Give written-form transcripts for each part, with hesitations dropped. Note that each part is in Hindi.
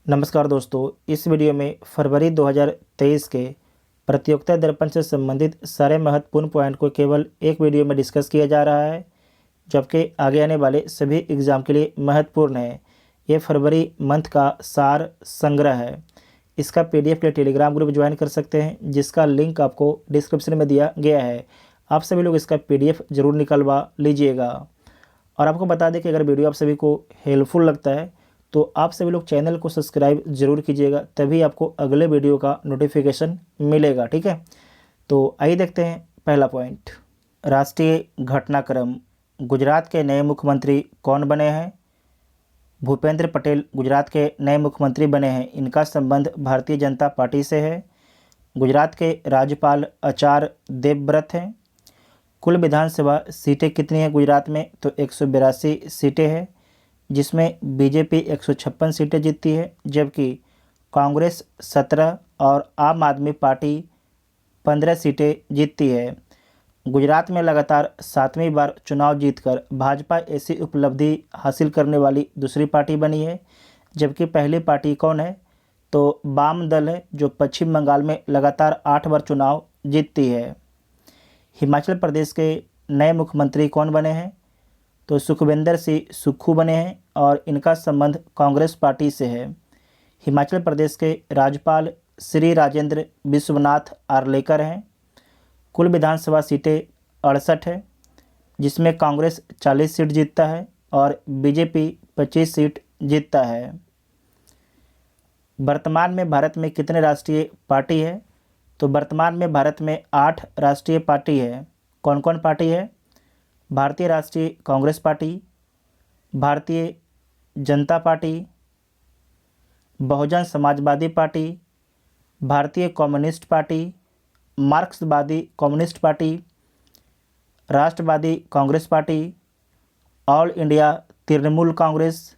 नमस्कार दोस्तों, इस वीडियो में फरवरी 2023 के प्रतियोगिता दर्पण से संबंधित सारे महत्वपूर्ण पॉइंट को केवल एक वीडियो में डिस्कस किया जा रहा है, जबकि आगे आने वाले सभी एग्ज़ाम के लिए महत्वपूर्ण है। ये फरवरी मंथ का सार संग्रह है। इसका पीडीएफ के लिए टेलीग्राम ग्रुप ज्वाइन कर सकते हैं, जिसका लिंक आपको डिस्क्रिप्शन में दिया गया है। आप सभी लोग इसका पीडीएफ ज़रूर निकलवा लीजिएगा। और आपको बता दें कि अगर वीडियो आप सभी को हेल्पफुल लगता है तो आप सभी लोग चैनल को सब्सक्राइब जरूर कीजिएगा, तभी आपको अगले वीडियो का नोटिफिकेशन मिलेगा। ठीक है, तो आइए देखते हैं पहला पॉइंट। राष्ट्रीय घटनाक्रम। गुजरात के नए मुख्यमंत्री कौन बने हैं? भूपेंद्र पटेल गुजरात के नए मुख्यमंत्री बने हैं। इनका संबंध भारतीय जनता पार्टी से है। गुजरात के राज्यपाल आचार्य देवव्रत हैं। कुल विधानसभा सीटें कितनी हैं गुजरात में? तो 182 सीटें हैं, जिसमें बीजेपी 156 सीटें जीतती है, जबकि कांग्रेस 17 और आम आदमी पार्टी 15 सीटें जीतती है। गुजरात में लगातार 7वीं बार चुनाव जीतकर भाजपा ऐसी उपलब्धि हासिल करने वाली दूसरी पार्टी बनी है, जबकि पहली पार्टी कौन है? तो वाम दल है, जो पश्चिम बंगाल में लगातार 8 बार चुनाव जीतती है। हिमाचल प्रदेश के नए मुख्यमंत्री कौन बने हैं? तो सुखविंदर सिंह सुक्खू बने हैं और इनका संबंध कांग्रेस पार्टी से है। हिमाचल प्रदेश के राज्यपाल श्री राजेंद्र विश्वनाथ आर्लेकर हैं। कुल विधानसभा सीटें 68 है, जिसमें कांग्रेस 40 सीट जीतता है और बीजेपी 25 सीट जीतता है। वर्तमान में भारत में कितने राष्ट्रीय पार्टी है? तो वर्तमान में भारत में 8 राष्ट्रीय पार्टी है। कौन कौन पार्टी है? भारतीय राष्ट्रीय Congress party, Bharatiya Janata party, Bahujan Samajwadi party, Bharatiya communist party, Marxwadi communist party, Rashtrawadi Congress party, all India Trinamool Congress,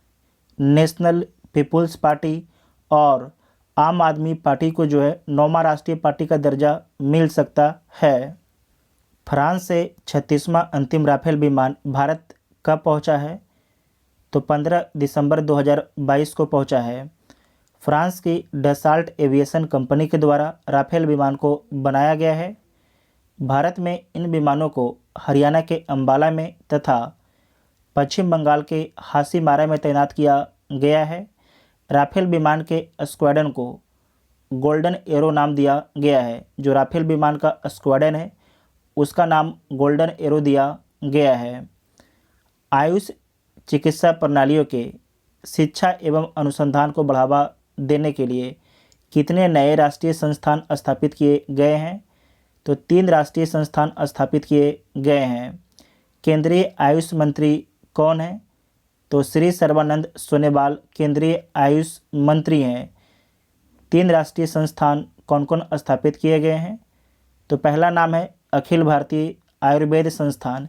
national people's party और आम आदमी पार्टी को जो है 9वां राष्ट्रीय पार्टी का दर्जा मिल सकता है। फ्रांस से 36वां अंतिम राफेल विमान भारत कब पहुंचा है? तो 15 दिसंबर 2022 को पहुंचा है। फ्रांस की डसाल्ट एविएशन कंपनी के द्वारा राफेल विमान को बनाया गया है। भारत में इन विमानों को हरियाणा के अंबाला में तथा पश्चिम बंगाल के हासीमारा में तैनात किया गया है। राफेल विमान के स्क्वाड्रन को गोल्डन एरो नाम दिया गया है। जो राफेल विमान का स्क्वाड्रन है, उसका नाम गोल्डन एरो दिया गया है। आयुष चिकित्सा प्रणालियों के शिक्षा एवं अनुसंधान को बढ़ावा देने के लिए कितने नए राष्ट्रीय संस्थान स्थापित किए गए हैं? तो 3 राष्ट्रीय संस्थान स्थापित किए गए हैं। केंद्रीय आयुष मंत्री कौन है? तो श्री सर्बानंद सोनोवाल केंद्रीय आयुष मंत्री हैं। 3 राष्ट्रीय संस्थान कौन कौन स्थापित किए गए हैं? तो पहला नाम है अखिल भारतीय आयुर्वेद संस्थान,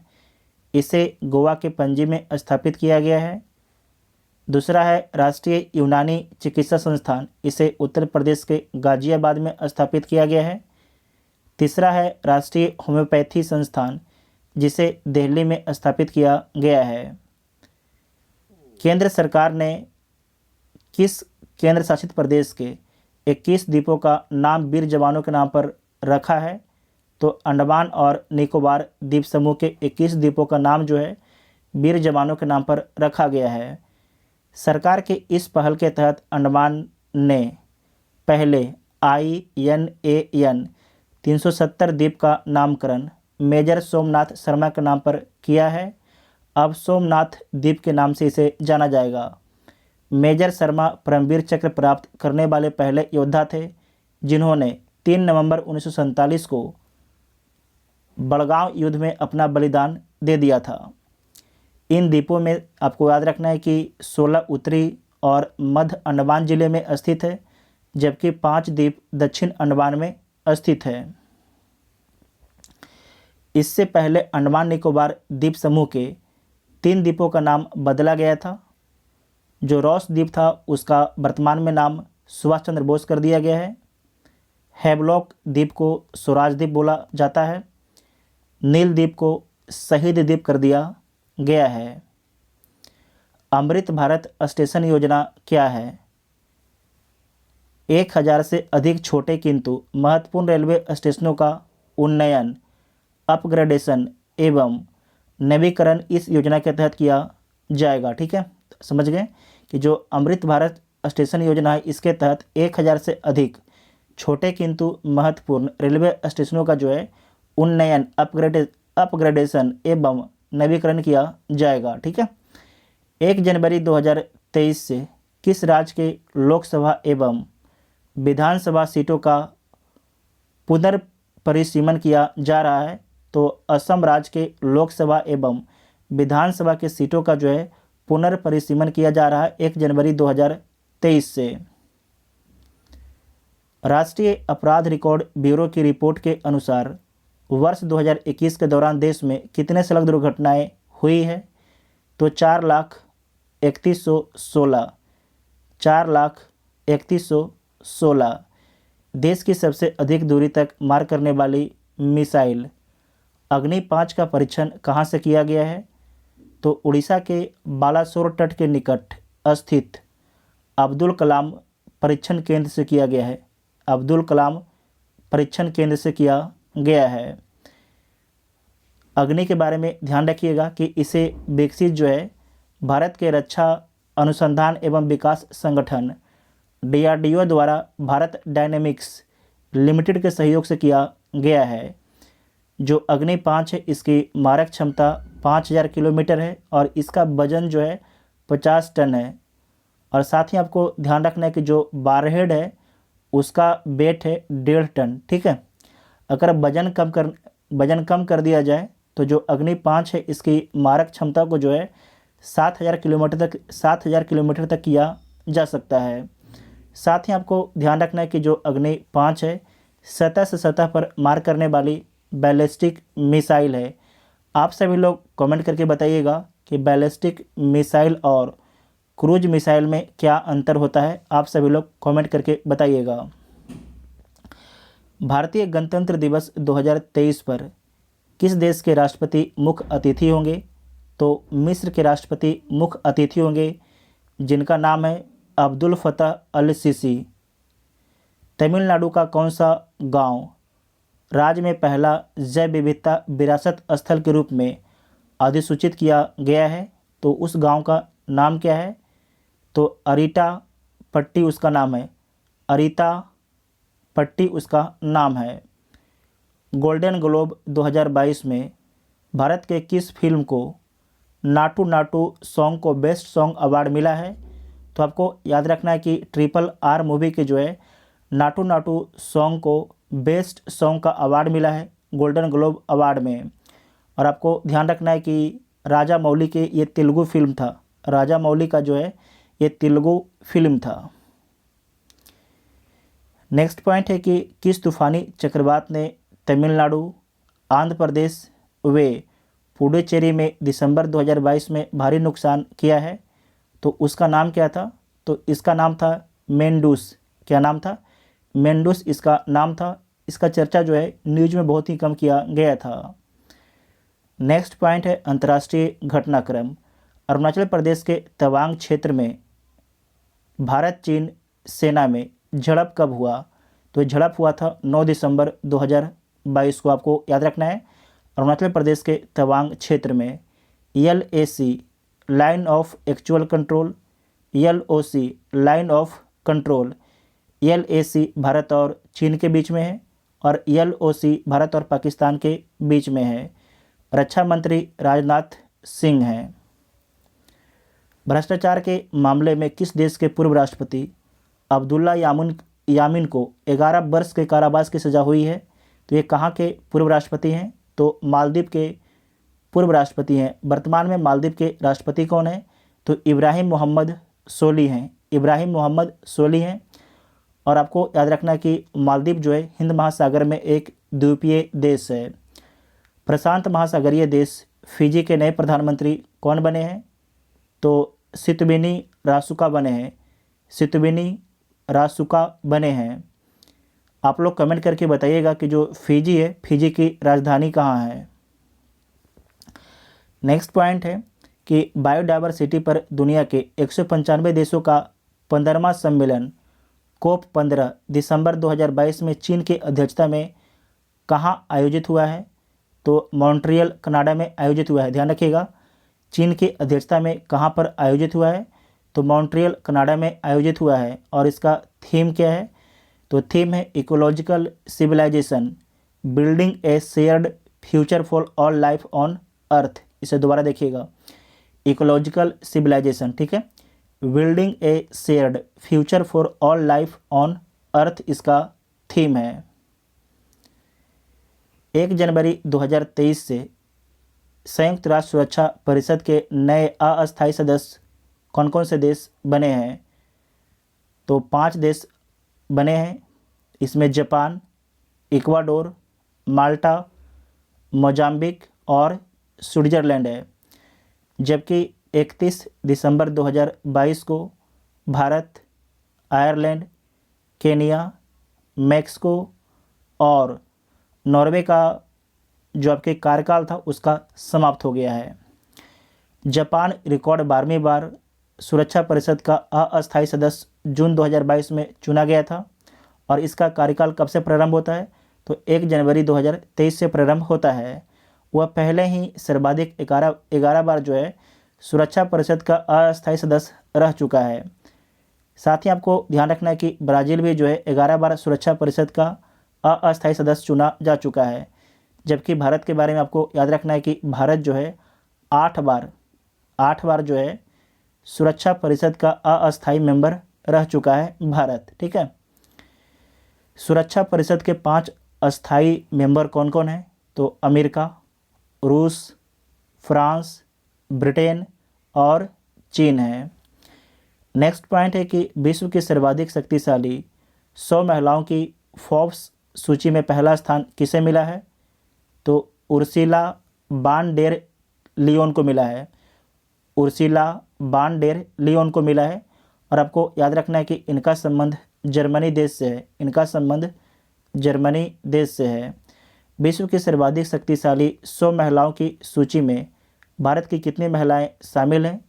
इसे गोवा के पणजी में स्थापित किया गया है। दूसरा है राष्ट्रीय यूनानी चिकित्सा संस्थान, इसे उत्तर प्रदेश के गाजियाबाद में स्थापित किया गया है। तीसरा है राष्ट्रीय होम्योपैथी संस्थान, जिसे दिल्ली में स्थापित किया गया है। केंद्र सरकार ने किस केंद्र शासित प्रदेश के 21 द्वीपों का नाम वीर जवानों के नाम पर रखा है? तो अंडमान और निकोबार द्वीप समूह के 21 द्वीपों का नाम जो है वीर जवानों के नाम पर रखा गया है। सरकार के इस पहल के तहत अंडमान ने पहले INAN 370 द्वीप का नामकरण मेजर सोमनाथ शर्मा के नाम पर किया है। अब सोमनाथ द्वीप के नाम से इसे जाना जाएगा। मेजर शर्मा परमवीर चक्र प्राप्त करने वाले पहले योद्धा थे, जिन्होंने 3 नवंबर 1947 को बड़गांव युद्ध में अपना बलिदान दे दिया था। इन द्वीपों में आपको याद रखना है कि 16 उत्तरी और मध्य अंडमान जिले में स्थित है, जबकि 5 द्वीप दक्षिण अंडमान में स्थित है। इससे पहले अंडमान निकोबार द्वीप समूह के 3 द्वीपों का नाम बदला गया था। जो रॉस द्वीप था, उसका वर्तमान में नाम सुभाष चंद्र बोस कर दिया गया है। हैवलॉक द्वीप को स्वराज द्वीप बोला जाता है। नील द्वीप को शहीद द्वीप कर दिया गया है। अमृत भारत स्टेशन योजना क्या है? 1000 से अधिक छोटे किंतु महत्वपूर्ण रेलवे स्टेशनों का उन्नयन, अपग्रेडेशन एवं नवीकरण इस योजना के तहत किया जाएगा। ठीक है, समझ गए कि जो अमृत भारत स्टेशन योजना है इसके तहत 1000 से अधिक छोटे किंतु महत्वपूर्ण रेलवे स्टेशनों का जो है उन्नयन, अपग्रेडेशन एवं नवीकरण किया जाएगा। ठीक है, 1 जनवरी 2023 से किस राज्य के लोकसभा एवं विधानसभा सीटों का पुनर्परिसीमन किया जा रहा है? तो असम राज्य के लोकसभा एवं विधानसभा के सीटों का जो है पुनर्परिसीमन किया जा रहा है 1 जनवरी 2023 से। राष्ट्रीय अपराध रिकॉर्ड ब्यूरो की रिपोर्ट के अनुसार वर्ष 2021 के दौरान देश में कितने सड़क दुर्घटनाएं हुई है? तो 4,31,16 4,31,16। देश की सबसे अधिक दूरी तक मार करने वाली मिसाइल अग्नि 5 का परीक्षण कहाँ से किया गया है? तो उड़ीसा के बालासोर तट के निकट स्थित अब्दुल कलाम परीक्षण केंद्र से किया गया है। अब्दुल कलाम परीक्षण केंद्र से किया गया है। अग्नि के बारे में ध्यान रखिएगा कि इसे विकसित जो है भारत के रक्षा अनुसंधान एवं विकास संगठन DRDO द्वारा भारत डायनेमिक्स लिमिटेड के सहयोग से किया गया है। जो अग्नि 5 है इसकी मारक क्षमता 5000 किलोमीटर है और इसका वजन जो है 50 टन है। और साथ ही आपको ध्यान रखना है कि जो वारहेड है उसका वेट है 1.5 टन। ठीक है, अगर वजन कम कर दिया जाए तो जो अग्नि 5 है इसकी मारक क्षमता को जो है 7000 किलोमीटर तक किया जा सकता है। साथ ही आपको ध्यान रखना है कि जो अग्नि 5 है सतह से सतह पर मार करने वाली बैलिस्टिक मिसाइल है। आप सभी लोग कमेंट करके बताइएगा कि बैलिस्टिक मिसाइल और क्रूज मिसाइल में क्या अंतर होता है। आप सभी लोग कमेंट करके बताइएगा। भारतीय गणतंत्र दिवस 2023 पर किस देश के राष्ट्रपति मुख्य अतिथि होंगे? तो मिस्र के राष्ट्रपति मुख्य अतिथि होंगे जिनका नाम है अब्दुल फतह अल सीसी। तमिलनाडु का कौन सा गांव राज्य में पहला जैव विविधता विरासत स्थल के रूप में अधिसूचित किया गया है? तो उस गांव का नाम क्या है? तो अरीटा पट्टी उसका नाम है। अरीता पट्टी उसका नाम है। गोल्डन ग्लोब 2022 में भारत के किस फिल्म को नाटू नाटू सॉन्ग को बेस्ट सॉन्ग अवार्ड मिला है? तो आपको याद रखना है कि RRR मूवी के जो है नाटू नाटू सॉन्ग को बेस्ट सॉन्ग का अवार्ड मिला है गोल्डन ग्लोब अवार्ड में। और आपको ध्यान रखना है कि राजा मौली के ये तेलुगु फिल्म था। राजा मौली का जो है ये तेलुगु फिल्म था। नेक्स्ट पॉइंट है कि किस तूफानी चक्रवात ने तमिलनाडु, आंध्र प्रदेश व पुडुचेरी में दिसंबर 2022 में भारी नुकसान किया है? तो उसका नाम क्या था? तो इसका नाम था मेंडूस। क्या नाम था? मेंडूस इसका नाम था। इसका चर्चा जो है न्यूज में बहुत ही कम किया गया था। नेक्स्ट पॉइंट है अंतर्राष्ट्रीय घटनाक्रम। अरुणाचल प्रदेश के तवांग क्षेत्र में भारत चीन सेना में झड़प कब हुआ? तो झड़प हुआ था 9 दिसंबर 2022 को। आपको याद रखना है अरुणाचल प्रदेश के तवांग क्षेत्र में। LAC line of actual control, LOC line of control. LAC Bharat और चीन के बीच में है और LOC भारत और पाकिस्तान के बीच में है। रक्षा मंत्री राजनाथ सिंह हैं। भ्रष्टाचार के मामले में किस देश के पूर्व राष्ट्रपति अब्दुल्ला यामीन को 11 वर्ष के कारावास की सज़ा हुई है? तो ये कहाँ के पूर्व राष्ट्रपति हैं? तो मालदीव के पूर्व राष्ट्रपति हैं। वर्तमान में मालदीव के राष्ट्रपति कौन है? तो इब्राहिम मोहम्मद सोली हैं। इब्राहिम मोहम्मद सोली हैं। और आपको याद रखना है कि मालदीव जो है हिंद महासागर में एक द्वीपीय देश है। प्रशांत महासागरीय देश फिजी के नए प्रधानमंत्री कौन बने हैं? तो सितुबिनी रासुका बने हैं। सितुबिनी रासुका बने हैं। आप लोग कमेंट करके बताइएगा कि जो फिजी है फिजी की राजधानी कहाँ है। नेक्स्ट पॉइंट है कि बायोडायवर्सिटी पर दुनिया के 195 देशों का 15वां सम्मेलन कोप 15 दिसंबर 2022 में चीन की अध्यक्षता में कहाँ आयोजित हुआ है? तो मॉन्ट्रियल कनाडा में आयोजित हुआ है। ध्यान रखिएगा, चीन की अध्यक्षता में कहाँ पर आयोजित हुआ है? तो मॉन्ट्रियल कनाडा में आयोजित हुआ है। और इसका थीम क्या है? तो थीम है ecological civilisation, building a shared future for all life on earth. इसे दोबारा देखिएगा, इकोलॉजिकल सिविलाइजेशन, ठीक है, building a shared future for all life on earth इसका थीम है। 1 जनवरी 2023 से संयुक्त राष्ट्र सुरक्षा परिषद के नए अस्थायी सदस्य कौन कौन से देश बने हैं? तो 5 देश बने हैं। इसमें जापान, इक्वाडोर, माल्टा, मोजाम्बिक और स्विट्ज़रलैंड है। जबकि 31 दिसंबर 2022 को भारत, आयरलैंड, केनिया, मैक्सिको और नॉर्वे का जो आपके कार्यकाल था उसका समाप्त हो गया है। जापान रिकॉर्ड 12वीं बार सुरक्षा परिषद का अस्थायी सदस्य जून 2022 में चुना गया था। और इसका कार्यकाल कब से प्रारंभ होता है? तो 1 जनवरी 2023 से प्रारंभ होता है। वह पहले ही सर्वाधिक 11 बार जो है सुरक्षा परिषद का अस्थायी सदस्य रह चुका है। साथ ही आपको ध्यान रखना है कि ब्राज़ील भी जो है 11 बार सुरक्षा परिषद का अस्थायी सदस्य चुना जा चुका है। जबकि भारत के बारे में आपको याद रखना है कि भारत जो है 8 बार जो है सुरक्षा परिषद का अस्थायी मेंबर रह चुका है भारत, ठीक है। सुरक्षा परिषद के 5 अस्थायी मेंबर कौन कौन हैं? तो अमेरिका, रूस, फ्रांस, ब्रिटेन और चीन है। नेक्स्ट पॉइंट है कि विश्व की सर्वाधिक शक्तिशाली 100 महिलाओं की फोर्ब्स सूची में पहला स्थान किसे मिला है? तो उर्सिला बान डेर लियोन को मिला है। उर्सिला बान डेर लियोन को मिला है। और आपको याद रखना है कि इनका संबंध जर्मनी देश से है। इनका संबंध जर्मनी देश से है। विश्व की सर्वाधिक शक्तिशाली 100 महिलाओं की सूची में भारत की कितनी महिलाएं शामिल हैं?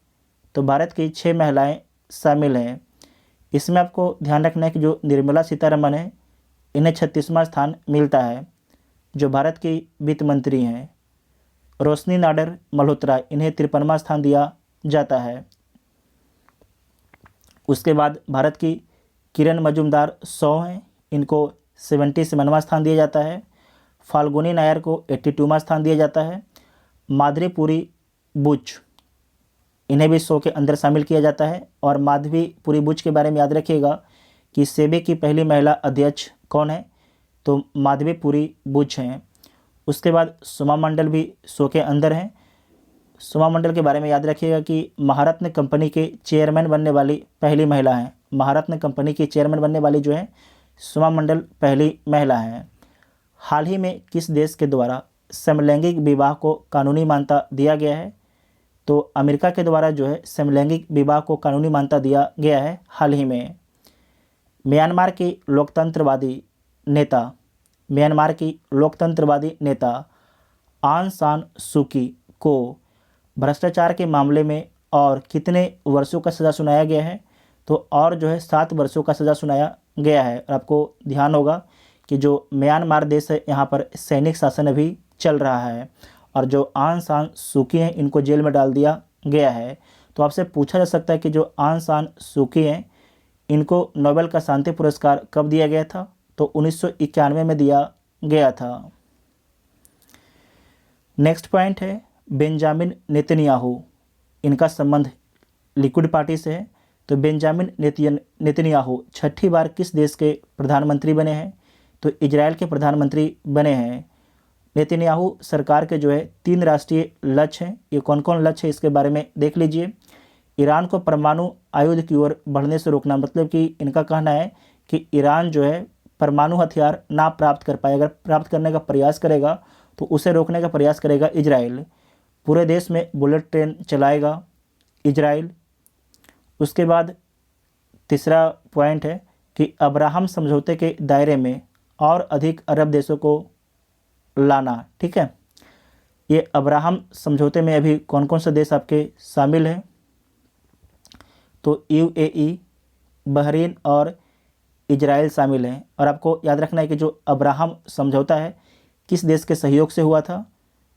तो भारत की 6 महिलाएं शामिल हैं। इसमें आपको ध्यान रखना है कि जो निर्मला सीतारमण है इन्हें 36वां स्थान मिलता है, जो भारत की वित्त मंत्री हैं। रोशनी नाडर मल्होत्रा इन्हें 53वां स्थान दिया जाता है। उसके बाद भारत की किरण मजूमदार 100 हैं, इनको 77वां स्थान दिया जाता है। फाल्गुनी नायर को 82वां स्थान दिया जाता है। माधुरी पुरी बुच इन्हें भी 100 के अंदर शामिल किया जाता है। और माधवी पुरी बुच के बारे में याद रखिएगा कि सेबी की पहली महिला अध्यक्ष कौन है? तो माधवी पुरी बुच हैं। उसके बाद सोमा मंडल भी 100 के अंदर हैं। सोमा मंडल के बारे में याद रखिएगा कि महारत्न कंपनी के चेयरमैन बनने वाली पहली महिला हैं। महारत्न कंपनी की चेयरमैन बनने वाली जो है सोमा मंडल पहली महिला हैं। हाल ही में किस देश के द्वारा समलैंगिक विवाह को कानूनी मान्यता दिया गया है? तो अमेरिका के द्वारा जो है समलैंगिक विवाह को कानूनी मान्यता दिया गया है हाल ही में। म्यांमार की लोकतंत्रवादी नेता आंग सान सूकी को भ्रष्टाचार के मामले में और कितने वर्षों का सज़ा सुनाया गया है? तो और जो है 7 वर्षों का सज़ा सुनाया गया है। और आपको ध्यान होगा कि जो म्यांमार देश है यहाँ पर सैनिक शासन अभी चल रहा है और जो आंग सान सूकी हैं इनको जेल में डाल दिया गया है। तो आपसे पूछा जा सकता है कि जो आंग सान सूकी हैं इनको नोबेल का शांति पुरस्कार कब दिया गया था? तो 1991 में दिया गया था। नेक्स्ट पॉइंट है बेंजामिन नेतन्याहू, इनका संबंध लिक्विड पार्टी से है। तो बेंजामिन नेतन्याहू 6ठी बार किस देश के प्रधानमंत्री बने हैं? तो इजराइल के प्रधानमंत्री बने हैं। नेतन्याहू सरकार के जो है 3 राष्ट्रीय लक्ष्य हैं। ये कौन कौन लक्ष्य है इसके बारे में देख लीजिए। ईरान को परमाणु आयुध की ओर बढ़ने से रोकना, मतलब कि इनका कहना है कि ईरान जो है परमाणु हथियार ना प्राप्त कर पाए, अगर प्राप्त करने का प्रयास करेगा तो उसे रोकने का प्रयास करेगा इजराइल। पूरे देश में बुलेट ट्रेन चलाएगा इजराइल। उसके बाद तीसरा पॉइंट है कि अब्राहम समझौते के दायरे में और अधिक अरब देशों को लाना, ठीक है। ये अब्राहम समझौते में अभी कौन कौन से देश आपके शामिल हैं? तो यूएई, बहरीन और इजराइल शामिल हैं। और आपको याद रखना है कि जो अब्राहम समझौता है किस देश के सहयोग से हुआ था,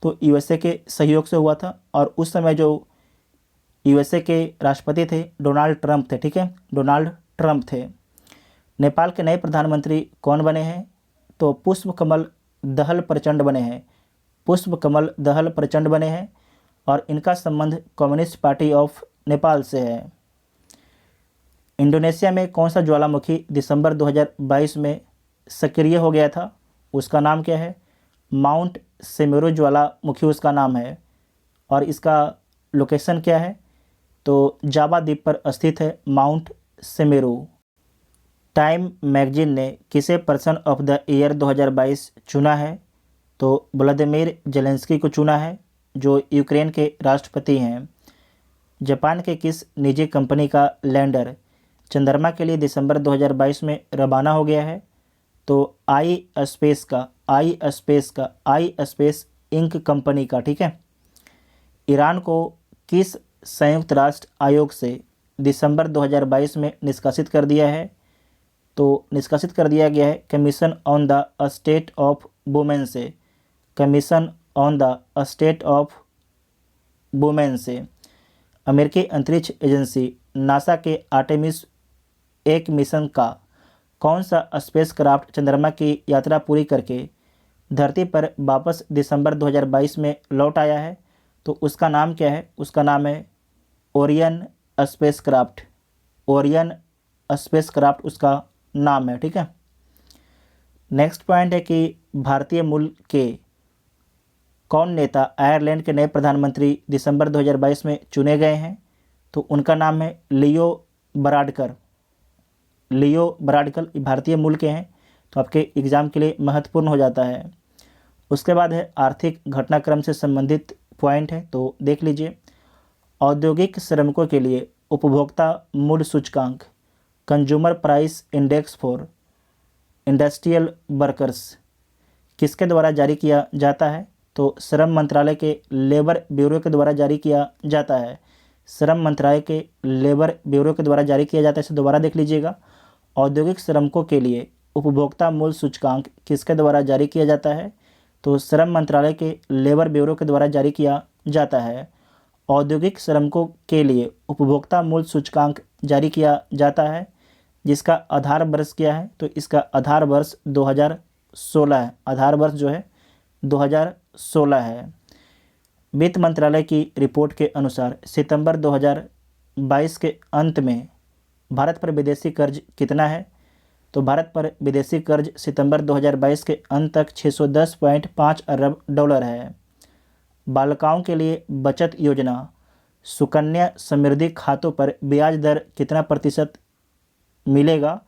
तो यूएसए के सहयोग से हुआ था। और उस समय जो यूएसए के राष्ट्रपति थे डोनाल्ड ट्रंप थे, ठीक है, डोनाल्ड ट्रंप थे। नेपाल के नए प्रधानमंत्री कौन बने हैं, तो पुष्पकमल दहल प्रचंड बने हैं, पुष्पकमल दहल प्रचंड बने हैं। और इनका संबंध कम्युनिस्ट पार्टी ऑफ नेपाल से है। इंडोनेशिया में कौन सा ज्वालामुखी दिसंबर 2022 में सक्रिय हो गया था, उसका नाम क्या है, माउंट सेमेरू ज्वालामुखी उसका नाम है। और इसका लोकेशन क्या है, तो जावा द्वीप पर स्थित है माउंट सेमेरू। टाइम मैगजीन ने किसे पर्सन ऑफ द ईयर 2022 चुना है, तो व्लादिमीर जेलेंस्की को चुना है जो यूक्रेन के राष्ट्रपति हैं। जापान के किस निजी कंपनी का लैंडर चंद्रमा के लिए दिसंबर 2022 में रवाना हो गया है, तो आई स्पेस इंक कंपनी का, ठीक है। ईरान को किस संयुक्त राष्ट्र आयोग से दिसंबर 2022 में निष्कासित कर दिया है, तो निष्कासित कर दिया गया है commission on the state of women से, commission on the state of women से। अमेरिकी अंतरिक्ष एजेंसी नासा के आर्टेमिस 1 मिशन का कौन सा स्पेसक्राफ्ट चंद्रमा की यात्रा पूरी करके धरती पर वापस दिसंबर 2022 में लौट आया है, तो उसका नाम क्या है, उसका नाम है ओरियन स्पेसक्राफ्ट, ओरियन स्पेसक्राफ्ट उसका नाम है, ठीक है। नेक्स्ट पॉइंट है कि भारतीय मूल के कौन नेता आयरलैंड के नए प्रधानमंत्री दिसंबर 2022 में चुने गए हैं, तो उनका नाम है लियो बराडकर, लियो बराडकर भारतीय मूल के हैं, तो आपके एग्ज़ाम के लिए महत्वपूर्ण हो जाता है। उसके बाद है आर्थिक घटनाक्रम से संबंधित पॉइंट है, तो देख लीजिए। औद्योगिक श्रमिकों के लिए उपभोक्ता मूल्य सूचकांक consumer price index for industrial workers किसके द्वारा जारी किया जाता है, तो श्रम मंत्रालय के लेबर ब्यूरो के द्वारा जारी किया जाता है, श्रम मंत्रालय के लेबर ब्यूरो के द्वारा जारी किया जाता है। इसे दोबारा देख लीजिएगा। औद्योगिक श्रमिकों के लिए उपभोक्ता मूल्य सूचकांक किसके द्वारा जारी किया जाता है, तो श्रम मंत्रालय के लेबर ब्यूरो के द्वारा जारी किया जाता है। औद्योगिक श्रमिकों के लिए उपभोक्ता मूल्य सूचकांक जारी किया जाता है, जिसका आधार वर्ष क्या है, तो इसका आधार वर्ष 2016 है, आधार वर्ष जो है 2016 है। वित्त मंत्रालय की रिपोर्ट के अनुसार सितंबर 2022 के अंत में भारत पर विदेशी कर्ज कितना है, तो भारत पर विदेशी कर्ज सितंबर 2022 के अंत तक 610.5 अरब डॉलर है। बालिकाओं के लिए बचत योजना सुकन्या समृद्धि खातों पर ब्याज दर कितना प्रतिशत मिलेगा,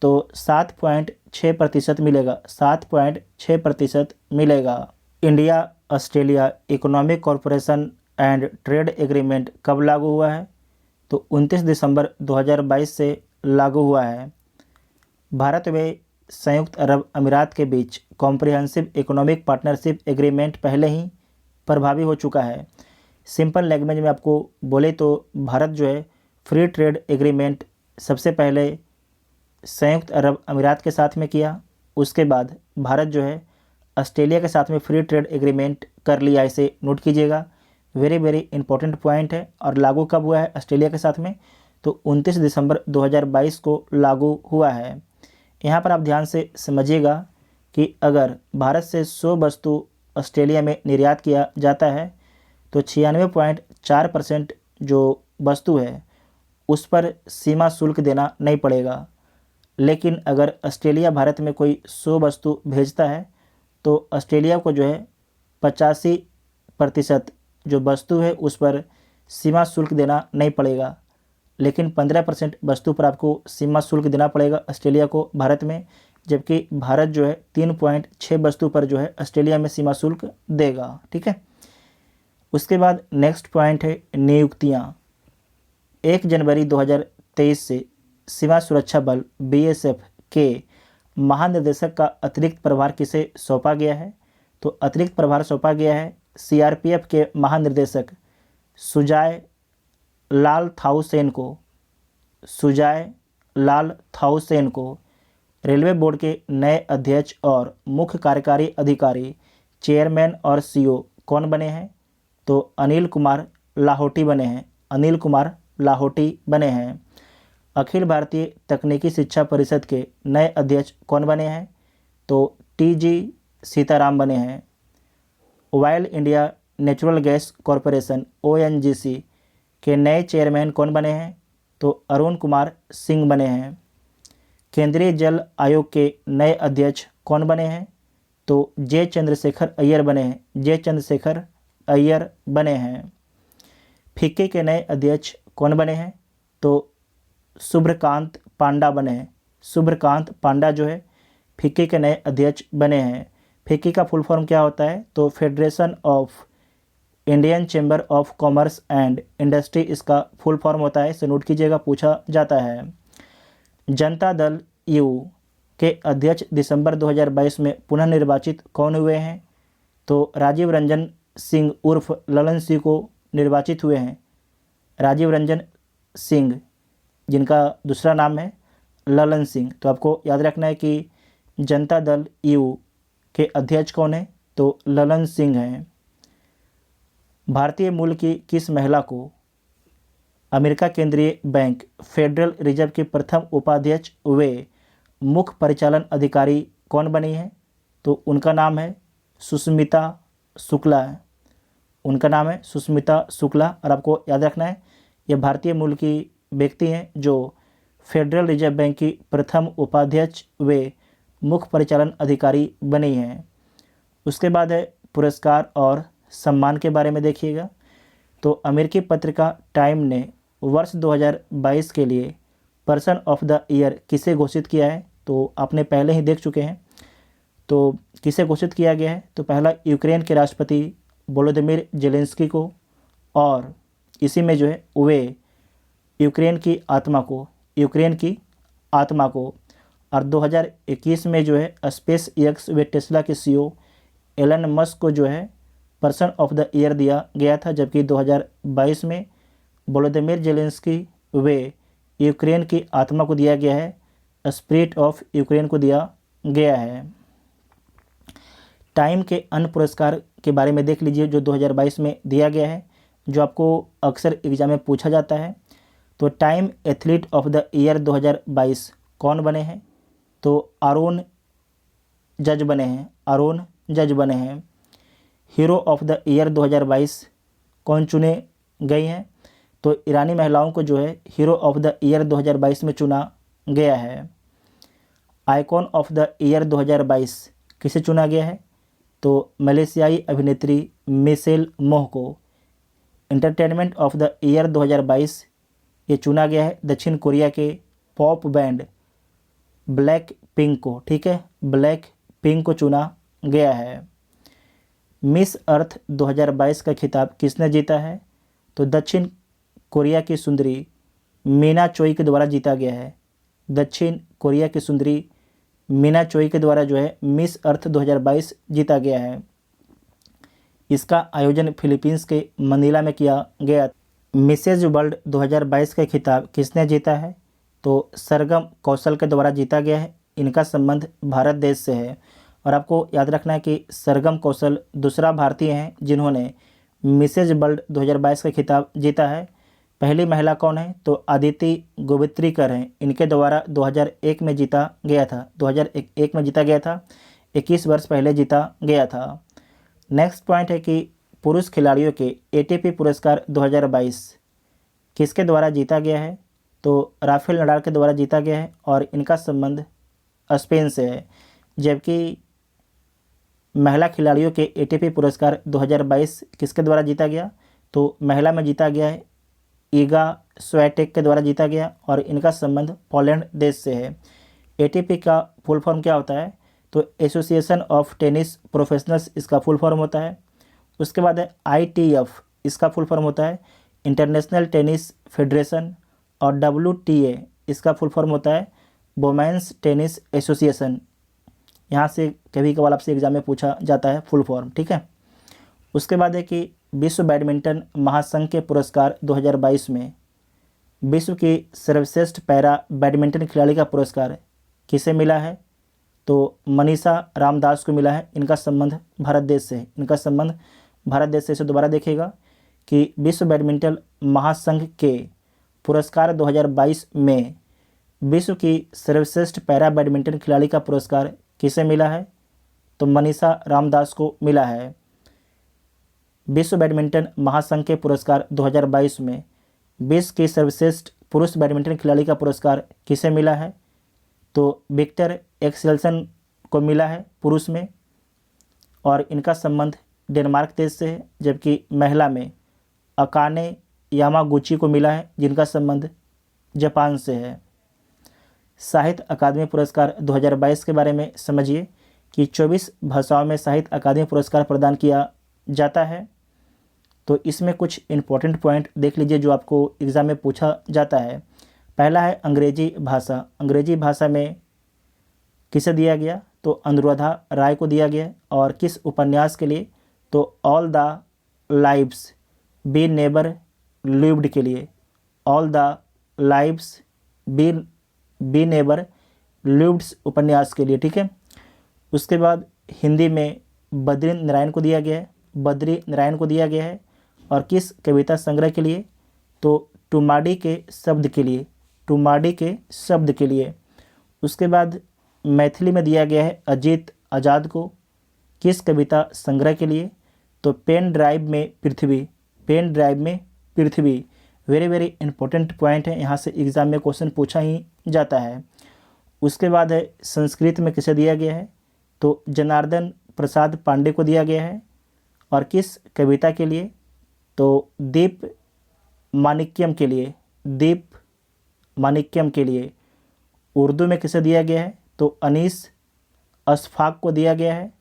तो 7.6% मिलेगा, 7.6% मिलेगा। India Australia economic corporation and trade agreement कब लागू हुआ है, तो 29 दिसंबर 2022 से लागू हुआ है। भारत व संयुक्त अरब अमीरात के बीच कॉम्प्रिहेंसिव इकोनॉमिक पार्टनरशिप एग्रीमेंट पहले ही प्रभावी हो चुका है। सिंपल लैंग्वेज में आपको बोले तो भारत जो है फ्री ट्रेड एग्रीमेंट सबसे पहले संयुक्त अरब अमीरात के साथ में किया, उसके बाद भारत जो है ऑस्ट्रेलिया के साथ में फ्री ट्रेड एग्रीमेंट कर लिया। इसे नोट कीजिएगा, वेरी वेरी इंपॉर्टेंट पॉइंट है। और लागू कब हुआ है ऑस्ट्रेलिया के साथ में, तो 29 दिसंबर 2022 को लागू हुआ है। यहाँ पर आप ध्यान से समझिएगा कि अगर भारत से 100 वस्तु ऑस्ट्रेलिया में निर्यात किया जाता है तो 96.4% जो वस्तु है उस पर सीमा शुल्क देना नहीं पड़ेगा। लेकिन अगर ऑस्ट्रेलिया भारत में कोई 100 वस्तु भेजता है तो ऑस्ट्रेलिया को जो है 85% जो वस्तु है उस पर सीमा शुल्क देना नहीं पड़ेगा, लेकिन 15% वस्तु पर आपको सीमा शुल्क देना पड़ेगा ऑस्ट्रेलिया को भारत में, जबकि भारत जो है 3.6 वस्तु पर जो है ऑस्ट्रेलिया में सीमा शुल्क देगा, ठीक है। उसके बाद नेक्स्ट पॉइंट है नियुक्तियाँ। 1 जनवरी 2023 से सीमा सुरक्षा बल BSF के महानिदेशक का अतिरिक्त प्रभार किसे सौंपा गया है, तो अतिरिक्त प्रभार सौंपा गया है CRPF के महानिदेशक सुजाय लाल थाउसेन को, सुजाय लाल थाउसेन को। रेलवे बोर्ड के नए अध्यक्ष और मुख्य कार्यकारी अधिकारी, चेयरमैन और सीईओ कौन बने हैं? तो अनिल कुमार लाहोटी बने हैं। अनिल कुमार लाहोटी बने हैं। अखिल भारतीय तकनीकी शिक्षा परिषद के नए अध्यक्ष कौन बने हैं? तो टी.जी. सीताराम बने हैं। Oil India natural gas corporation ONGC के नए चेयरमैन कौन बने हैं? तो अरुण कुमार सिंह बने हैं। केंद्रीय जल आयोग के नए अध्यक्ष कौन बने हैं? तो जे चंद्रशेखर अय्यर बने हैं। जे चंद्रशेखर अय्यर बने हैं। फिक्की के नए अध्यक्ष कौन बने हैं? तो शुभ्रकांत पांडा बने हैं। शुभ्रकांत पांडा जो है फिक्की के नए अध्यक्ष बने हैं। फिक्की का फुल फॉर्म क्या होता है? तो federation of Indian chamber of commerce and industry इसका फुल फॉर्म होता है। इसे नोट कीजिएगा, पूछा जाता है। जनता दल यू के अध्यक्ष दिसंबर 2022 में पुनः निर्वाचित कौन हुए हैं? तो राजीव रंजन सिंह उर्फ ललन सिंह को निर्वाचित हुए हैं। राजीव रंजन सिंह, जिनका दूसरा नाम है ललन सिंह। तो आपको याद रखना है कि जनता दल यू के अध्यक्ष कौन है? तो ललन सिंह हैं। भारतीय मूल की किस महिला को अमेरिका केंद्रीय बैंक फेडरल रिजर्व की प्रथम उपाध्यक्ष वे मुख्य परिचालन अधिकारी कौन बनी है? तो उनका नाम है सुष्मिता शुक्ला है। उनका नाम है सुष्मिता शुक्ला। और आपको याद रखना है ये भारतीय मूल की व्यक्ति हैं जो फेडरल रिजर्व बैंक की प्रथम उपाध्यक्ष वे मुख्य परिचालन अधिकारी बनी हैं। उसके बाद है पुरस्कार और सम्मान के बारे में देखिएगा। तो अमेरिकी पत्रिका टाइम ने वर्ष 2022 के लिए पर्सन ऑफ द ईयर किसे घोषित किया है? तो आपने पहले ही देख चुके हैं। तो किसे घोषित किया गया है? तो पहला यूक्रेन के राष्ट्रपति वोलोदिमीर जेलेंस्की को, और इसी में जो है वे यूक्रेन की आत्मा को और 2021 में जो है स्पेस एक्स व टेस्ला के सीईओ एलन मस्क को जो है पर्सन ऑफ द ईयर दिया गया था। जबकि 2022 में वोलोदिमीर जेलेंस्की वे यूक्रेन की आत्मा को दिया गया है, स्पिरिट ऑफ यूक्रेन को दिया गया है। टाइम के अन्य पुरस्कार के बारे में देख लीजिए जो 2022 में दिया गया है, जो आपको अक्सर एग्जाम में पूछा जाता है। तो time athlete of the year 2022 कौन बने हैं? तो अरुण जज बने हैं। अरुण जज बने हैं। हीरो ऑफ द ईयर 2022 कौन चुने गई हैं? तो ईरानी महिलाओं को जो है हीरो ऑफ द ईयर 2022 में चुना गया है। आइकॉन ऑफ द ईयर 2022 किसे चुना गया है? तो मलेशियाई अभिनेत्री मिशेल मोह को। एंटरटेनमेंट ऑफ द ईयर 2022 ये चुना गया है दक्षिण कोरिया के पॉप बैंड ब्लैक पिंक को। ठीक है, ब्लैक पिंक को चुना गया है। मिस अर्थ 2022 का खिताब किसने जीता है? तो दक्षिण कोरिया की सुंदरी मीना चोई के द्वारा जीता गया है। दक्षिण कोरिया की सुंदरी मीना चोई के द्वारा जो है मिस अर्थ 2022 जीता गया है। इसका आयोजन फिलीपींस के मनीला में किया गया। मिसेज वर्ल्ड 2022 का खिताब किसने जीता है? तो सरगम कौशल के द्वारा जीता गया है। इनका संबंध भारत देश से है। और आपको याद रखना है कि सरगम कौशल दूसरा भारतीय हैं जिन्होंने मिसेज वर्ल्ड 2022 का खिताब जीता है। पहली महिला कौन है? तो अदिति गोवित्रीकर हैं। इनके द्वारा 2001 में जीता गया था। 2001 में जीता गया था, 21 वर्ष पहले जीता गया था। नेक्स्ट पॉइंट है कि पुरुष खिलाड़ियों के ATP पुरस्कार 2022 किसके द्वारा जीता गया है? तो राफेल नडाल के द्वारा जीता गया है और इनका संबंध स्पेन से है। जबकि महिला खिलाड़ियों के ATP पुरस्कार 2022 किसके द्वारा जीता गया? तो महिला में जीता गया है ईगा स्वेटेक के द्वारा जीता गया और इनका संबंध पोलैंड देश से है। ATP का फुल फॉर्म क्या होता है? तो एसोसिएशन ऑफ टेनिस प्रोफेशनल्स इसका फुल फॉर्म होता है। उसके बाद है ITF, इसका फुल फॉर्म होता है इंटरनेशनल टेनिस फेडरेशन। और WTA इसका फुल फॉर्म होता है वुमेन्स टेनिस एसोसिएशन। यहाँ से कभी कभार आपसे एग्जाम में पूछा जाता है फुल फॉर्म। ठीक है, उसके बाद है कि विश्व बैडमिंटन महासंघ के पुरस्कार 2022 में विश्व की सर्वश्रेष्ठ पैरा बैडमिंटन खिलाड़ी का पुरस्कार किसे मिला है? तो मनीषा रामदास को मिला है। इनका संबंध भारत देश से है, इनका संबंध भारत देश से। इसे दोबारा देखिएगा कि विश्व बैडमिंटन महासंघ के पुरस्कार 2022 में विश्व की सर्वश्रेष्ठ पैरा बैडमिंटन खिलाड़ी का पुरस्कार किसे मिला है? तो मनीषा रामदास को मिला है। विश्व बैडमिंटन महासंघ के पुरस्कार 2022 में विश्व की सर्वश्रेष्ठ पुरुष बैडमिंटन खिलाड़ी का पुरस्कार किसे मिला है? तो विक्टर एक्सेल्सन को मिला है पुरुष में, और इनका संबंध डेनमार्क देश से है। जबकि महिला में अकाने यामागुची को मिला है, जिनका संबंध जापान से है। साहित्य अकादमी पुरस्कार 2022 के बारे में समझिए कि 24 भाषाओं में साहित्य अकादमी पुरस्कार प्रदान किया जाता है। तो इसमें कुछ इम्पोर्टेंट पॉइंट देख लीजिए जो आपको एग्ज़ाम में पूछा जाता है। पहला है अंग्रेजी भाषा। अंग्रेजी भाषा में किसे दिया गया? तो अनुराधा राय को दिया गया। और किस उपन्यास के लिए? तो all the lives we never lived के लिए, all the lives we never lived उपन्यास के लिए, ठीक है। उसके बाद हिंदी में बद्री नारायण को दिया गया है, बद्री नारायण को दिया गया है। और किस कविता संग्रह के लिए? तो टुमाडी के शब्द के लिए, टुमाडी के शब्द के लिए। उसके बाद मैथिली में दिया गया है अजीत आज़ाद को, किस कविता संग्रह के लिए? तो पेन ड्राइव में पृथ्वी, पेन ड्राइव में पृथ्वी। वेरी वेरी इंपॉर्टेंट पॉइंट है, यहाँ से एग्ज़ाम में क्वेश्चन पूछा ही जाता है। उसके बाद है संस्कृत में किसे दिया गया है? तो जनार्दन प्रसाद पांडे को दिया गया है। और किस कविता के लिए? तो दीप माणिक्यम के लिए, दीप माणिक्यम के लिए। उर्दू में किसे दिया गया है? तो अनीस अशफाक को दिया गया है।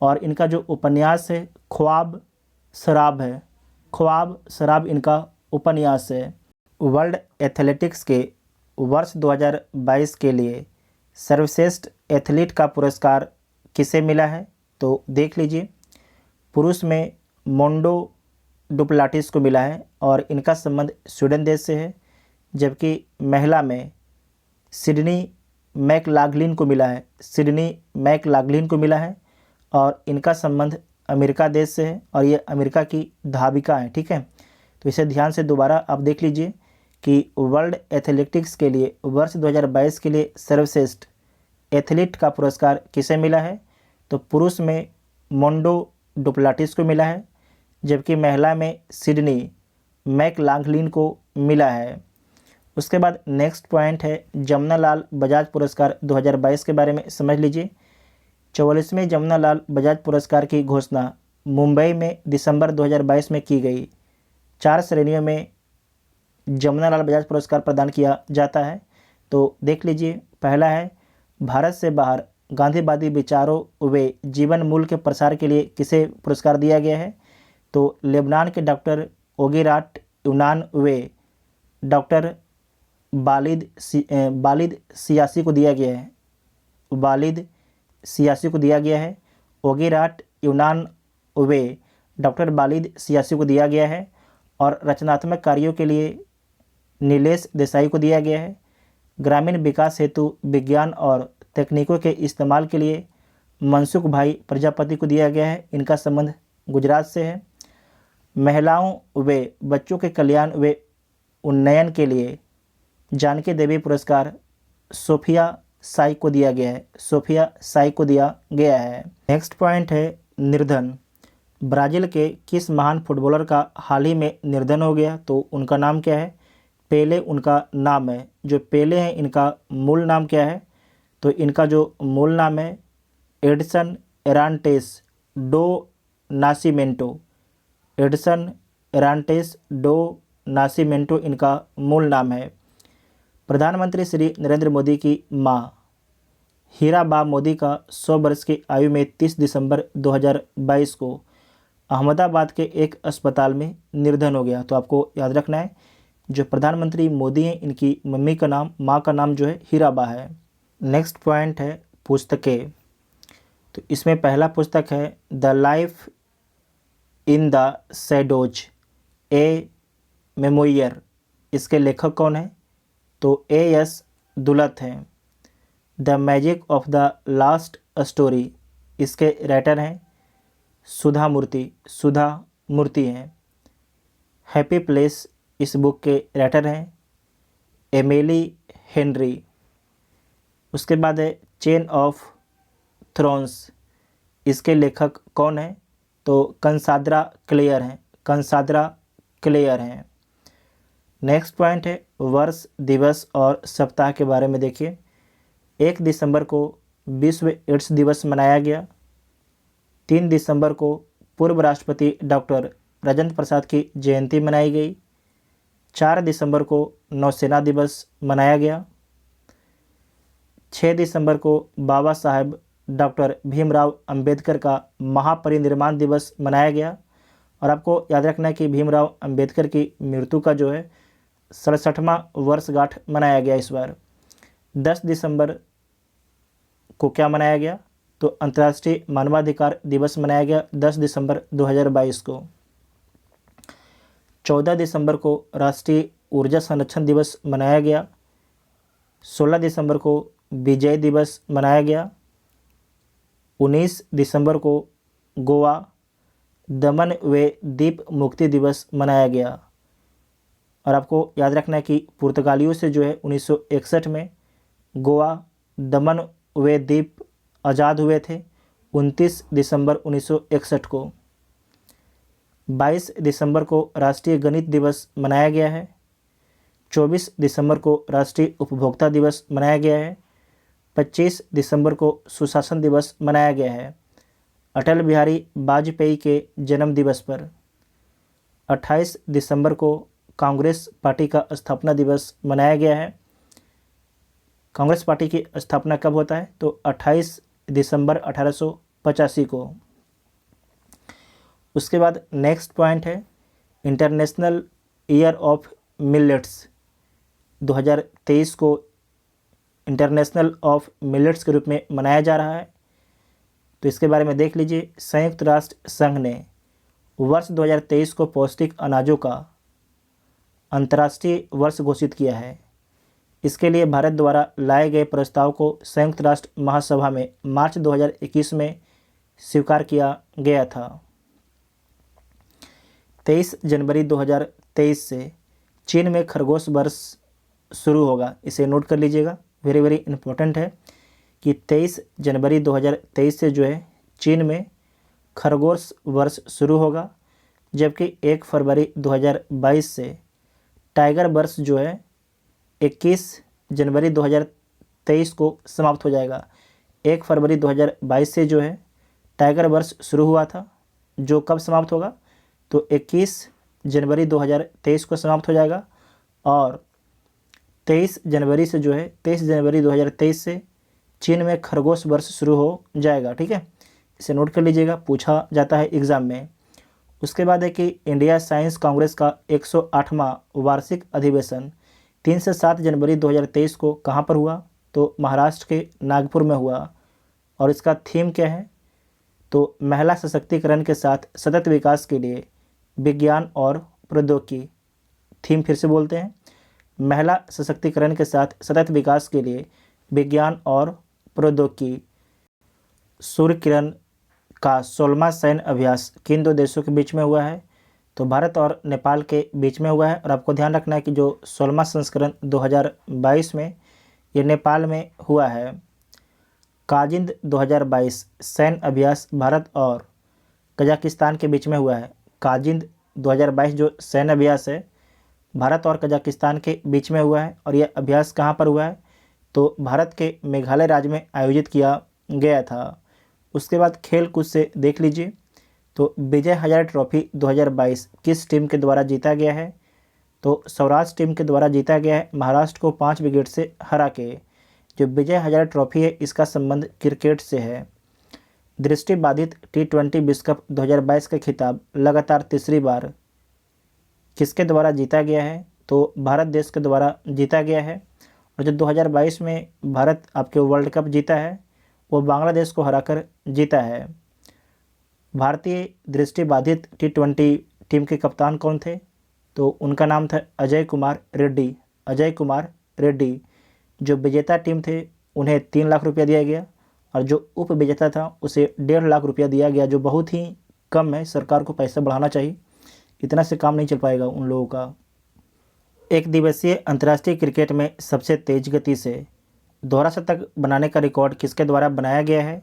और इनका जो उपन्यास है ख्वाब शराब है, ख्वाब शराब इनका उपन्यास है। वर्ल्ड एथलेटिक्स के वर्ष 2022 के लिए सर्वश्रेष्ठ एथलीट का पुरस्कार किसे मिला है? तो देख लीजिए, पुरुष में मोंडो डुप्लाटिस को मिला है और इनका संबंध स्वीडन देश से है। जबकि महिला में सिडनी मैकलागलिन को मिला है, सिडनी मैकलागलिन को मिला है और इनका संबंध अमेरिका देश से है और ये अमेरिका की धाविका हैं, ठीक है। तो इसे ध्यान से दोबारा आप देख लीजिए कि वर्ल्ड एथलेटिक्स के लिए वर्ष 2022 के लिए सर्वश्रेष्ठ एथलीट का पुरस्कार किसे मिला है? तो पुरुष में मोंडो डुप्लाटिस को मिला है, जबकि महिला में सिडनी मैकलागलिन को मिला है। उसके बाद नेक्स्ट पॉइंट है जमुनालाल बजाज पुरस्कार 2022 के बारे में समझ लीजिए। 44वें जमुनालाल बजाज पुरस्कार की घोषणा मुंबई में दिसंबर 2022 में की गई। 4 श्रेणियों में जमुनालाल बजाज पुरस्कार प्रदान किया जाता है। तो देख लीजिए, पहला है भारत से बाहर गांधीवादी विचारों व जीवन मूल्य के प्रसार के लिए किसे पुरस्कार दिया गया है? तो लेबनान के डॉक्टर ओगिराट यूनान व डॉक्टर वालिद सियासी को दिया गया है, वालिद सियासी को दिया गया है। ओगिराट यूनान व डॉक्टर वालिद सियासी को दिया गया है। और रचनात्मक कार्यों के लिए नीलेश देसाई को दिया गया है। ग्रामीण विकास हेतु विज्ञान और तकनीकों के इस्तेमाल के लिए मनसुख भाई प्रजापति को दिया गया है, इनका संबंध गुजरात से है। महिलाओं व बच्चों के कल्याण व उन्नयन के लिए जानकी देवी पुरस्कार सोफिया साई को दिया गया है, सोफिया साई को दिया गया है। नेक्स्ट पॉइंट है निर्धन। ब्राज़ील के किस महान फुटबॉलर का हाल ही में निर्धन हो गया? तो उनका नाम क्या है? पेले उनका नाम है। जो पेले हैं इनका मूल नाम क्या है? तो इनका जो मूल नाम है Edson Arantes do Nascimento, Edson Arantes do Nascimento इनका मूल नाम है। प्रधानमंत्री श्री नरेंद्र मोदी की मां हीराबा मोदी का 100 वर्ष की आयु में 30 दिसंबर 2022 को अहमदाबाद के एक अस्पताल में निर्धन हो गया। तो आपको याद रखना है, जो प्रधानमंत्री मोदी हैं इनकी मम्मी का नाम, माँ का नाम जो है हीराबा है। नेक्स्ट पॉइंट है पुस्तकें। तो इसमें पहला पुस्तक है the life in the shadows A memoir. इसके लेखक कौन है? तो A.S. दुलत हैं। The magic of the last story, इसके राइटर हैं सुधा मूर्ति हैं। हैप्पी प्लेस, इस बुक के राइटर हैं एमिली हेनरी। उसके बाद है चेन ऑफ थ्रोन्स, इसके लेखक कौन है? तो कंसाद्रा क्लेयर हैं। नेक्स्ट पॉइंट है वर्ष, दिवस और सप्ताह के बारे में देखिए। 1 दिसंबर को विश्व एड्स दिवस मनाया गया। 3 दिसंबर को पूर्व राष्ट्रपति डॉक्टर राजेंद्र प्रसाद की जयंती मनाई गई। 4 दिसंबर को नौसेना दिवस मनाया गया। 6 दिसंबर को बाबा साहेब डॉक्टर भीमराव अंबेडकर का महापरिनिर्वाण दिवस मनाया गया। और आपको याद रखना है कि भीमराव अंबेडकर की मृत्यु का जो है 67वां वर्षगांठ मनाया गया इस बार। 10 दिसंबर को क्या मनाया गया? तो अंतर्राष्ट्रीय मानवाधिकार दिवस मनाया गया 10 दिसंबर 2022 को। 14 दिसंबर को राष्ट्रीय ऊर्जा संरक्षण दिवस मनाया गया। 16 दिसंबर को विजय दिवस मनाया गया। 19 दिसंबर को गोवा दमन व दीप मुक्ति दिवस मनाया गया। और आपको याद रखना है कि पुर्तगालियों से जो है 1961 में गोवा दमन व दीप आज़ाद हुए थे 29 दिसंबर 1961 को। 22 दिसंबर को राष्ट्रीय गणित दिवस मनाया गया है। 24 दिसंबर को राष्ट्रीय उपभोक्ता दिवस मनाया गया है। 25 दिसंबर को सुशासन दिवस मनाया गया है अटल बिहारी वाजपेयी के जन्म दिवस पर। 28 दिसंबर को कांग्रेस पार्टी का स्थापना दिवस मनाया गया है। कांग्रेस पार्टी की स्थापना कब होता है? तो 28 दिसंबर 1885 को। उसके बाद नेक्स्ट पॉइंट है इंटरनेशनल ईयर ऑफ मिलेट्स। 2023 को इंटरनेशनल ऑफ मिलेट्स के रूप में मनाया जा रहा है। तो इसके बारे में देख लीजिए। संयुक्त राष्ट्र संघ ने वर्ष 2023 को पौष्टिक अनाजों का अंतर्राष्ट्रीय वर्ष घोषित किया है। इसके लिए भारत द्वारा लाए गए प्रस्ताव को संयुक्त राष्ट्र महासभा में मार्च 2021 में स्वीकार किया गया था। 23 जनवरी 2023 से चीन में खरगोश वर्ष शुरू होगा। इसे नोट कर लीजिएगा, वेरी वेरी इंपॉर्टेंट है कि 23 जनवरी 2023 से जो है चीन में खरगोश वर्ष शुरू होगा। जबकि 1 फरवरी 2022 से टाइगर वर्ष जो है 21 जनवरी 2023 को समाप्त हो जाएगा। 1 फरवरी 2022 से जो है टाइगर वर्ष शुरू हुआ था, जो कब समाप्त होगा? तो 21 जनवरी 2023 को समाप्त हो जाएगा। और 23 जनवरी से जो है 23 जनवरी 2023 से चीन में खरगोश वर्ष शुरू हो जाएगा। ठीक है, इसे नोट कर लीजिएगा, पूछा जाता है एग्ज़ाम में। उसके बाद है कि इंडिया साइंस कांग्रेस का 108वां वार्षिक अधिवेशन 3 से 7 जनवरी 2023 को कहाँ पर हुआ? तो महाराष्ट्र के नागपुर में हुआ। और इसका थीम क्या है? तो महिला सशक्तिकरण के साथ सतत विकास के लिए विज्ञान और प्रौद्योगिकी। थीम फिर से बोलते हैं, महिला सशक्तिकरण के साथ सतत विकास के लिए विज्ञान और प्रौद्योगिकी। सूर्य किरण का 16वां सैन्य अभ्यास किन 2 देशों के बीच में हुआ है? तो भारत और नेपाल के बीच में हुआ है। और आपको ध्यान रखना है कि जो 16वां संस्करण 2022 में ये नेपाल में हुआ है। काजिंद 2022 सैन्य अभ्यास भारत और कजाकिस्तान के बीच में हुआ है। काजिंद 2022 जो सैन्य अभ्यास है भारत और कजाकिस्तान के बीच में हुआ है। और यह अभ्यास कहाँ पर हुआ है? तो भारत के मेघालय राज्य में आयोजित किया गया था। उसके बाद खेल कूद से देख लीजिए। तो विजय हजारे ट्रॉफी 2022 किस टीम के द्वारा जीता गया है? तो सौराष्ट्र टीम के द्वारा जीता गया है, महाराष्ट्र को 5 विकेट से हरा के। जो विजय हजारे ट्रॉफी है इसका संबंध क्रिकेट से है। दृष्टिबाधित T20 विश्व कप 2022 का खिताब लगातार तीसरी बार किसके द्वारा जीता गया है? तो भारत देश के द्वारा जीता गया है। और जो 2022 में भारत आपके वर्ल्ड कप जीता है वो बांग्लादेश को हराकर जीता है। भारतीय दृष्टिबाधित T20 टीम के कप्तान कौन थे? तो उनका नाम था अजय कुमार रेड्डी। जो विजेता टीम थे उन्हें 3 लाख रुपया दिया गया और जो उप विजेता था उसे 1.5 लाख रुपया दिया गया, जो बहुत ही कम है। सरकार को पैसा बढ़ाना चाहिए, इतना से काम नहीं चल पाएगा उन लोगों का। एक दिवसीय अंतर्राष्ट्रीय क्रिकेट में सबसे तेज गति से दोहरा शतक बनाने का रिकॉर्ड किसके द्वारा बनाया गया है?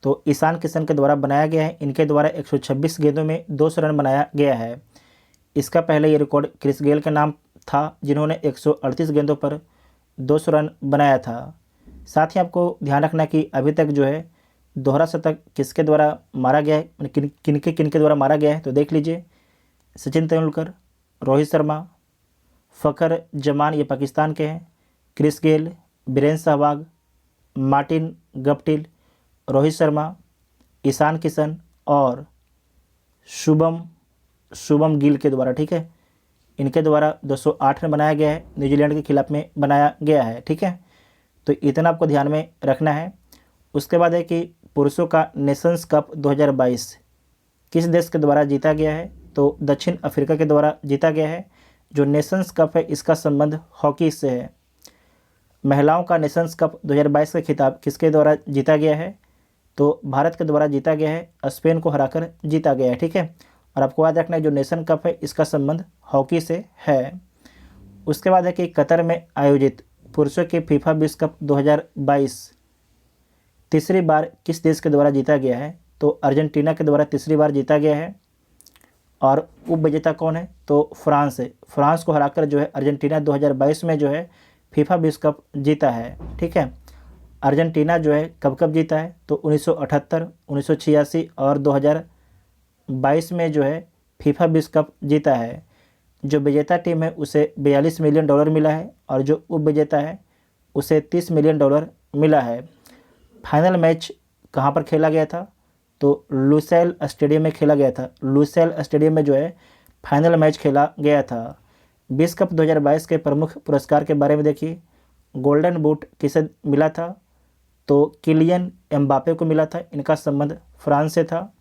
तो ईशान किशन के द्वारा बनाया गया है। इनके द्वारा 126 गेंदों में 200 रन बनाया गया है। इसका पहले ये रिकॉर्ड क्रिस गेल के नाम था, जिन्होंने 138 गेंदों पर 200 रन बनाया था। साथ ही आपको ध्यान रखना कि अभी तक जो है दोहरा शतक किसके द्वारा मारा गया है, किनके द्वारा मारा गया है, तो देख लीजिए। सचिन तेंदुलकर, रोहित शर्मा, फ़खर जमान, ये पाकिस्तान के हैं, Chris Gayle, Virender Sehwag, Martin Guptill, Rohit Sharma, Ishan Kishan और शुभम गिल के द्वारा, ठीक है, इनके द्वारा 208 रन बनाया गया है, न्यूजीलैंड के खिलाफ में बनाया गया है, ठीक है। तो इतना आपको ध्यान में रखना है। उसके बाद है कि पुरुषों का नेशंस कप 2022 किस देश के द्वारा जीता गया है? तो दक्षिण अफ्रीका के द्वारा जीता गया है। जो नेशंस कप है इसका संबंध हॉकी से है। महिलाओं का नेशंस कप 2022 का खिताब किसके द्वारा जीता गया है? तो भारत के द्वारा जीता गया है, स्पेन को हराकर जीता गया है, ठीक है। और आपको याद रखना है जो नेशन कप है इसका संबंध हॉकी से है। उसके बाद है कि कतर में आयोजित पुरुषों के फीफा विश्व कप 2022 तीसरी बार किस देश के द्वारा जीता गया है? तो अर्जेंटीना के द्वारा तीसरी बार जीता गया है। और उप विजेता कौन है? तो फ्रांस है। फ्रांस को हराकर जो है अर्जेंटीना 2022 में जो है फीफा विश्व कप जीता है, ठीक है। अर्जेंटीना जो है कब कब जीता है? तो 1978, 1986 और 2022 में जो है फीफा विश्व कप जीता है। जो विजेता टीम है उसे $42 मिलियन मिला है और जो उप विजेता है उसे $30 मिलियन मिला है। फाइनल मैच कहाँ पर खेला गया था? तो लुसेल स्टेडियम में खेला गया था। लुसेल स्टेडियम में जो है फाइनल मैच खेला गया था। विश्व कप 2022 के प्रमुख पुरस्कार के बारे में देखिए। गोल्डन बूट किसे मिला था? तो किलियन एम्बापे को मिला था, इनका संबंध फ्रांस से था।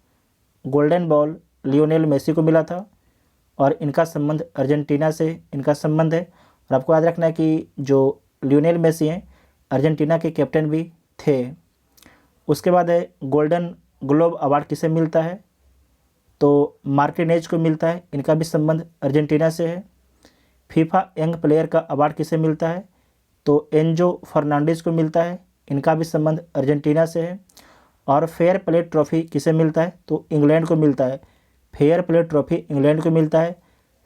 गोल्डन बॉल लियोनेल मेसी को मिला था और इनका संबंध अर्जेंटीना से इनका संबंध है। और आपको याद रखना है कि जो लियोनेल मेसी हैं अर्जेंटीना के कैप्टन भी थे। उसके बाद है गोल्डन ग्लोब अवार्ड किसे मिलता है? तो मार्टिनेज को मिलता है, इनका भी संबंध अर्जेंटीना से है। फीफा यंग प्लेयर का अवार्ड किसे मिलता है? तो एंजो फर्नांडिस को मिलता है, इनका भी संबंध अर्जेंटीना से है। और फेयर प्ले ट्रॉफी किसे मिलता है? तो इंग्लैंड को मिलता है। फेयर प्ले ट्रॉफी इंग्लैंड को मिलता है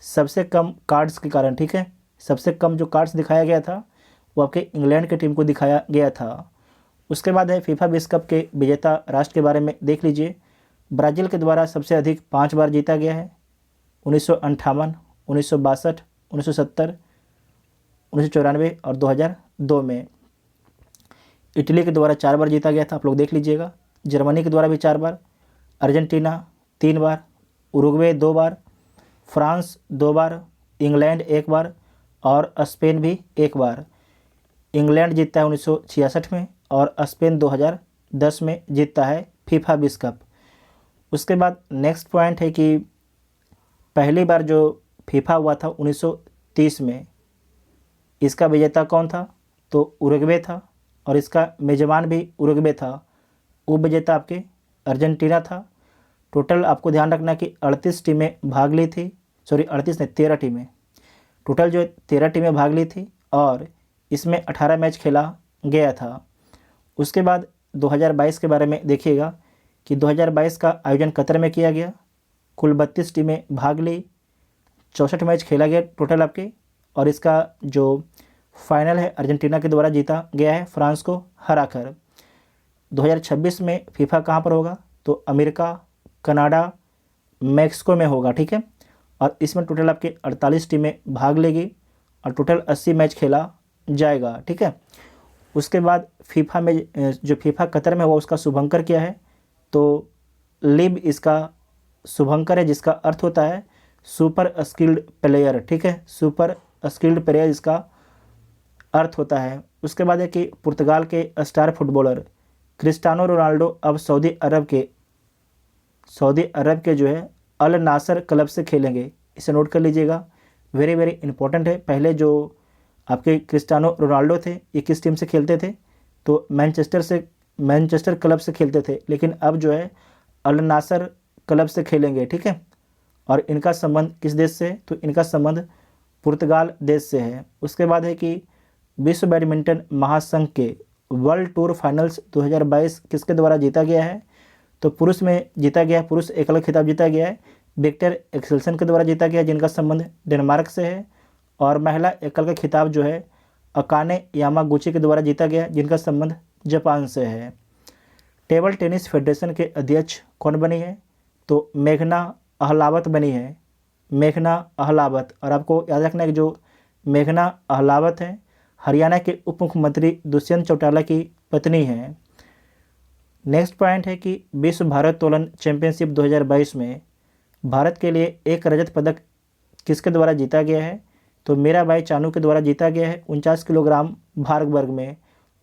सबसे कम कार्ड्स के कारण, ठीक है। सबसे कम जो कार्ड्स दिखाया गया था वो आपके इंग्लैंड की टीम को दिखाया गया था। उसके बाद है फीफा विश्व कप के विजेता राष्ट्र के बारे में देख लीजिए। ब्राज़ील के द्वारा सबसे अधिक 5 बार जीता गया है, 1958, 1962, 1970, 1994 और 2002 में। इटली के द्वारा 4 बार जीता गया था, आप लोग देख लीजिएगा। जर्मनी के द्वारा भी 4 बार, अर्जेंटीना 3 बार, उरुग्वे 2 बार, फ्रांस 2 बार, इंग्लैंड 1 बार और स्पेन भी 1 बार। इंग्लैंड जीतता है 1966 में और स्पेन 2010 में जीतता है फीफा विश्व कप। उसके बाद नेक्स्ट पॉइंट है कि पहली बार जो फीफा हुआ था 1930 में, इसका विजेता कौन था? तो उरुग्वे था और इसका मेज़बान भी उरुग्वे था। उप विजेता आपके अर्जेंटीना था। टोटल आपको ध्यान रखना कि 38 टीमें भाग ली थी, 13 टीमें, टोटल जो 13 टीमें भाग ली थी और इसमें 18 मैच खेला गया था। उसके बाद 2022 के बारे में देखिएगा कि 2022 का आयोजन कतर में किया गया। कुल 32 टीमें भाग ली, 64 मैच खेला गया टोटल आपके, और इसका जो फाइनल है अर्जेंटीना के द्वारा जीता गया है फ्रांस को हराकर। 2026 में फीफा कहाँ पर होगा? तो अमेरिका, कनाडा, मैक्सिको में होगा, ठीक है। और इसमें टोटल आपके 48 टीमें भाग लेगी और टोटल 80 मैच खेला जाएगा, ठीक है। उसके बाद फीफा में जो फीफा कतर में हुआ उसका शुभंकर क्या है? तो लिब इसका शुभंकर है, जिसका अर्थ होता है सुपर स्किल्ड प्लेयर, ठीक है। सुपर स्किल्ड प्लेयर इसका अर्थ होता है। उसके बाद है कि पुर्तगाल के स्टार फुटबॉलर क्रिस्टियानो रोनाल्डो अब सऊदी अरब के जो है अल नासर क्लब से खेलेंगे। इसे नोट कर लीजिएगा, वेरी वेरी इंपॉर्टेंट है। पहले जो आपके क्रिस्टियानो रोनाल्डो थे ये किस टीम से खेलते थे? तो मैनचेस्टर क्लब से खेलते थे, लेकिन अब जो है अल नासर क्लब से खेलेंगे, ठीक है। और इनका संबंध किस देश से है? तो इनका संबंध पुर्तगाल देश से है। उसके बाद है कि विश्व बैडमिंटन महासंघ के वर्ल्ड टूर फाइनल्स 2022 किसके द्वारा जीता गया है? तो पुरुष में जीता गया है, पुरुष एकल खिताब जीता गया है विक्टर एक्सेल्सन के द्वारा जीता गया है, जिनका संबंध डेनमार्क से है। और महिला एकल का खिताब जो है अकाने यामागुची के द्वारा जीता गया, जिनका संबंध जापान से है। टेबल टेनिस फेडरेशन के अध्यक्ष कौन बनी है? तो मेघना अहलावत बनी है, मेघना अहलावत। और आपको याद रखना है कि जो मेघना अहलावत है हरियाणा के उप मुख्यमंत्री दुष्यंत चौटाला की पत्नी है। नेक्स्ट पॉइंट है कि विश्व भारोत्तोलन चैंपियनशिप 2022 में भारत के लिए एक रजत पदक किसके द्वारा जीता गया है? तो मीराबाई चानू के द्वारा जीता गया है 49 किलोग्राम भार वर्ग में।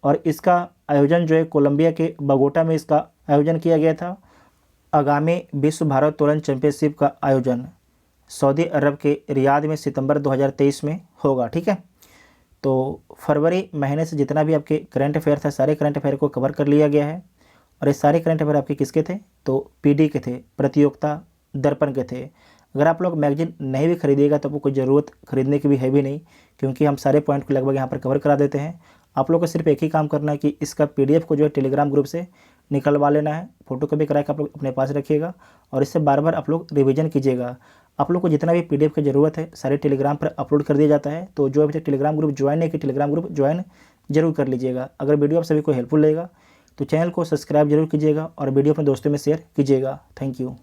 और इसका आयोजन जो है कोलंबिया के बगोटा में इसका आयोजन किया गया था। आगामी विश्व भारोत्तोलन चैंपियनशिप का आयोजन सऊदी अरब के रियाद में सितंबर 2023 में होगा, ठीक है। तो फरवरी महीने से जितना भी आपके करंट अफेयर था सारे करंट अफेयर को कवर कर लिया गया है। और ये सारे करंट अफेयर आपके किसके थे? तो पीडी के थे, प्रतियोगिता दर्पण के थे। अगर आप लोग मैगजीन नहीं भी खरीदिएगा तो आपको कोई ज़रूरत खरीदने की भी है भी नहीं, क्योंकि हम सारे पॉइंट को लगभग यहाँ पर कवर करा देते हैं। आप लोग को सिर्फ एक ही काम करना है कि इसका पीडीएफ को जो है टेलीग्राम ग्रुप से निकलवा लेना है, फोटो कॉपी करा के आप लोग अपने पास रखिएगा और इससे बार बार आप लोग रिवीजन कीजिएगा। आप लोग को जितना भी पीडीएफ की ज़रूरत है सारे टेलीग्राम पर अपलोड कर दिया जाता है। तो जो अभी तक टेलीग्राम ग्रुप ज्वाइन नहीं किया, टेलीग्राम ग्रुप ज्वाइन जरूर कर लीजिएगा। अगर वीडियो आप सभी को हेल्पफुल लगेगा तो चैनल को सब्सक्राइब जरूर कीजिएगा और वीडियो अपने दोस्तों में शेयर कीजिएगा। Thank you.